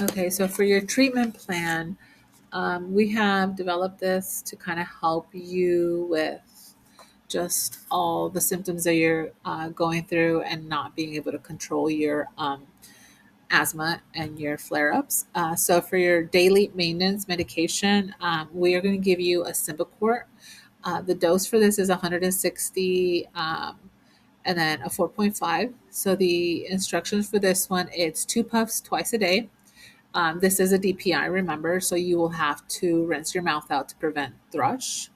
Okay, so for your treatment plan, we have developed this to kind of help you with just all the symptoms that you're going through and not being able to control your asthma and your flare ups. So, for your daily maintenance medication, we are going to give you a Symbicort. The dose for this is 160 and then a 4.5. So, the instructions for this one, it's 2 puffs twice a day. This is a DPI, remember, so you will have to rinse your mouth out to prevent thrush.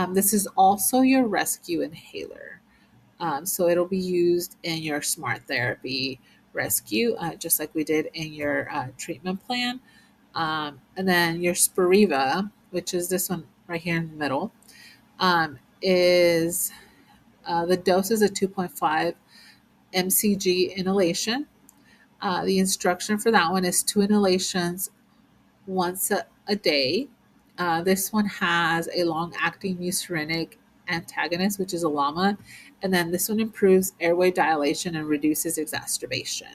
This is also your rescue inhaler. So it'll be used in your smart therapy rescue, just like we did in your treatment plan. And then your Spiriva, which is this one right here in the middle, is the dose is a 2.5 mcg inhalation. The instruction for that one is 2 inhalations once a day. This one has a long acting muscarinic antagonist, which is a LAMA. And then this one improves airway dilation and reduces exacerbation.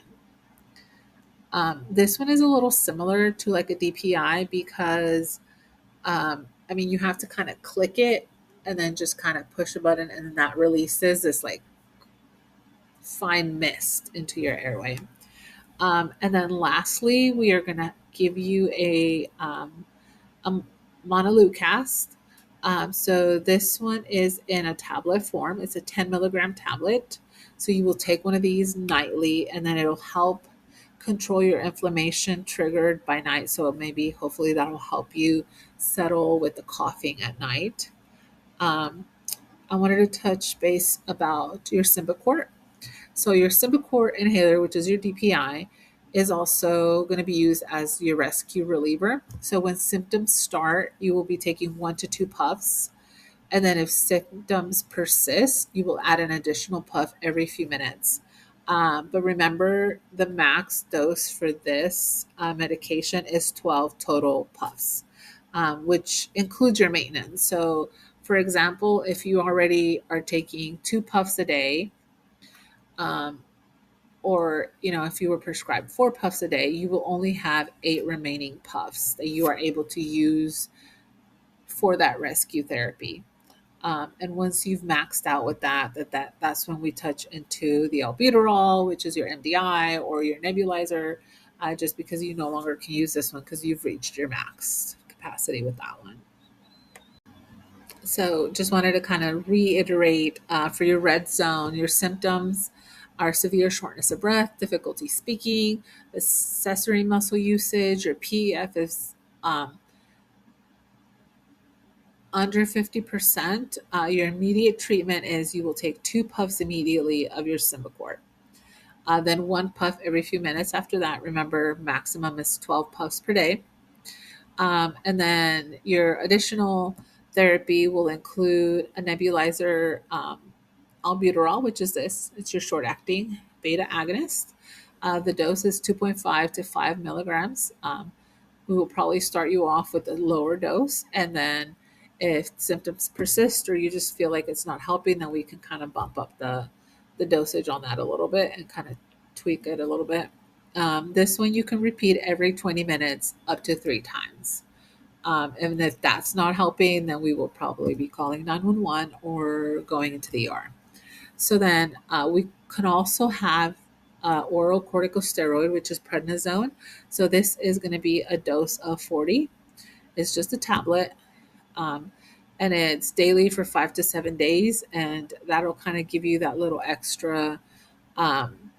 This one is a little similar to like a DPI because, I mean, you have to kind of click it and then just kind of push a button, and then that releases this like fine mist into your airway. And then lastly, we are going to give you a montelukast. So this one is in a tablet form. It's a 10 milligram tablet. So you will take one of these nightly, and then it'll help control your inflammation triggered by night. So maybe, hopefully, that'll help you settle with the coughing at night. Um, I wanted to touch base about your Symbicort. So your Symbicort inhaler, which is your DPI, is also going to be used as your rescue reliever. So when symptoms start, you will be taking 1 to 2 puffs. And then if symptoms persist, you will add an additional puff every few minutes. But remember, the max dose for this medication is 12 total puffs, which includes your maintenance. So, for example, if you already are taking 2 puffs a day, um, or if you were prescribed 4 puffs a day, you will only have 8 remaining puffs that you are able to use for that rescue therapy. And once you've maxed out with that's when we touch into the albuterol, which is your MDI or your nebulizer, just because you no longer can use this one because you've reached your max capacity with that one. So just wanted to kind of reiterate, for your red zone, your symptoms are severe shortness of breath, difficulty speaking, accessory muscle usage. Your PEF is under 50%. Your immediate treatment is you will take 2 puffs immediately of your Symbicort. Then 1 puff every few minutes after that. Remember, maximum is 12 puffs per day. And then your additional therapy will include a nebulizer, albuterol, which is this. It's your short acting beta agonist. The dose is 2.5 to 5 milligrams. We will probably start you off with a lower dose. And then if symptoms persist or you just feel like it's not helping, then we can kind of bump up the dosage on that a little bit and kind of tweak it a little bit. This one you can repeat every 20 minutes up to 3 times. And if that's not helping, then we will probably be calling 911 or going into the ER. So then we can also have oral corticosteroid, which is prednisone. So this is going to be a dose of 40. It's just a tablet. Um, and it's daily for 5 to 7 days. And that'll kind of give you that little extra um,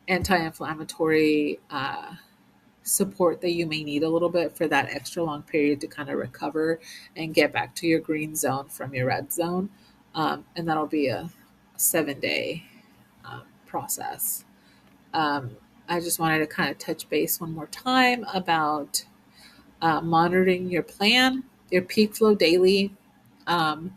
anti inflammatory support that you may need a little bit for that extra long period to kind of recover and get back to your green zone from your red zone. And that'll be a 7 day process. I just wanted to kind of touch base one more time about monitoring your plan, your peak flow daily. Um,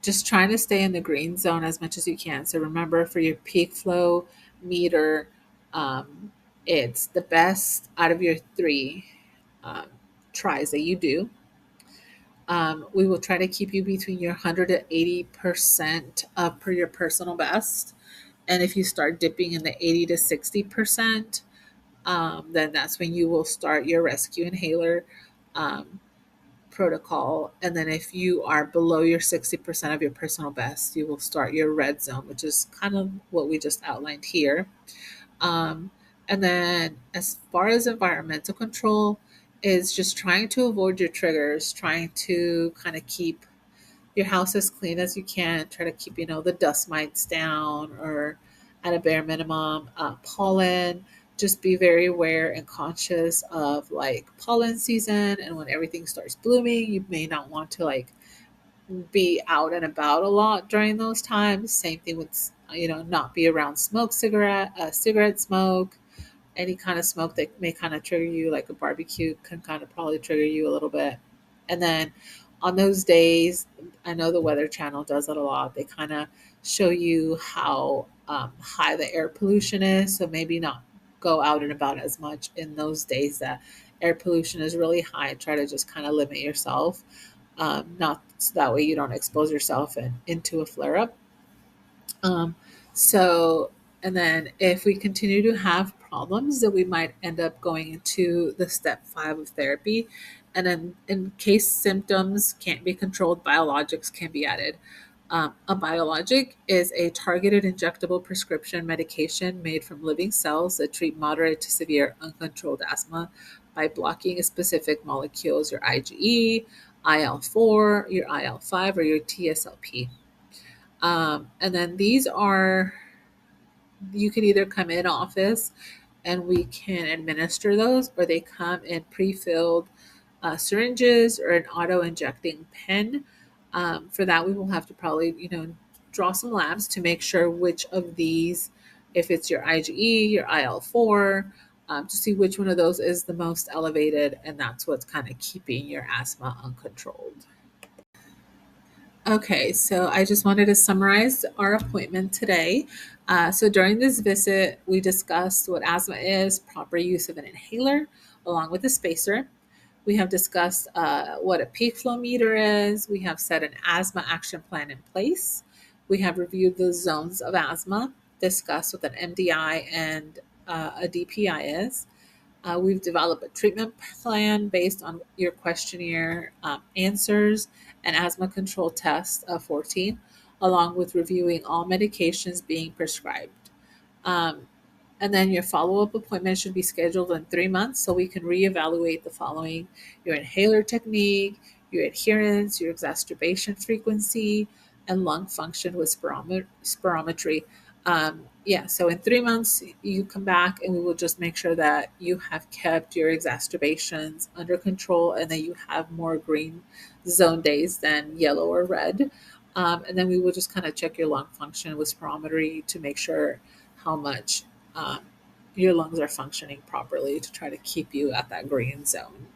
just trying to stay in the green zone as much as you can. So remember, for your peak flow meter, um, it's the best out of your 3 um, tries that you do. We will try to keep you between your 100 to 80% per your personal best. And if you start dipping in the 80 to 60%, then that's when you will start your rescue inhaler um, protocol. And then if you are below your 60% of your personal best, you will start your red zone, which is kind of what we just outlined here. Um, and then as far as environmental control, is just trying to avoid your triggers, trying to kind of keep your house as clean as you can. Try to keep, the dust mites down or at a bare minimum. Pollen, just be very aware and conscious of like pollen season. And when everything starts blooming, you may not want to like be out and about a lot during those times. Same thing with, not be around cigarette smoke, any kind of smoke that may kind of trigger you, like a barbecue can kind of probably trigger you a little bit. And then on those days, I know the Weather Channel does it a lot. They kind of show you how high the air pollution is. So maybe not go out and about as much in those days that air pollution is really high. Try to just kind of limit yourself, not so that way you don't expose yourself into a flare up. Um, so, and then if we continue to have problems, then we might end up going into the step 5 of therapy. And then, in case symptoms can't be controlled, biologics can be added. A biologic is a targeted injectable prescription medication made from living cells that treat moderate to severe uncontrolled asthma by blocking specific molecules, your IgE, IL-4, your IL-5, or your TSLP. And then these are, you can either come in office and we can administer those, or they come in pre-filled syringes or an auto-injecting pen. For that, we will have to probably, draw some labs to make sure which of these, if it's your IgE, your IL-4, to see which one of those is the most elevated, and that's what's kind of keeping your asthma uncontrolled. Okay, so I just wanted to summarize our appointment today. So during this visit, we discussed what asthma is, proper use of an inhaler, along with a spacer. We have discussed what a peak flow meter is. We have set an asthma action plan in place. We have reviewed the zones of asthma, discussed what an MDI and a DPI is. We've developed a treatment plan based on your questionnaire answers and asthma control test of 14, along with reviewing all medications being prescribed. Um, and then your follow up appointment should be scheduled in 3 months so we can reevaluate the following: your inhaler technique, your adherence, your exacerbation frequency, and lung function with spirometry. Yeah, so in 3 months, you come back and we will just make sure that you have kept your exacerbations under control and that you have more green zone days than yellow or red. And then we will just kind of check your lung function with spirometry to make sure how much um, your lungs are functioning properly to try to keep you at that green zone.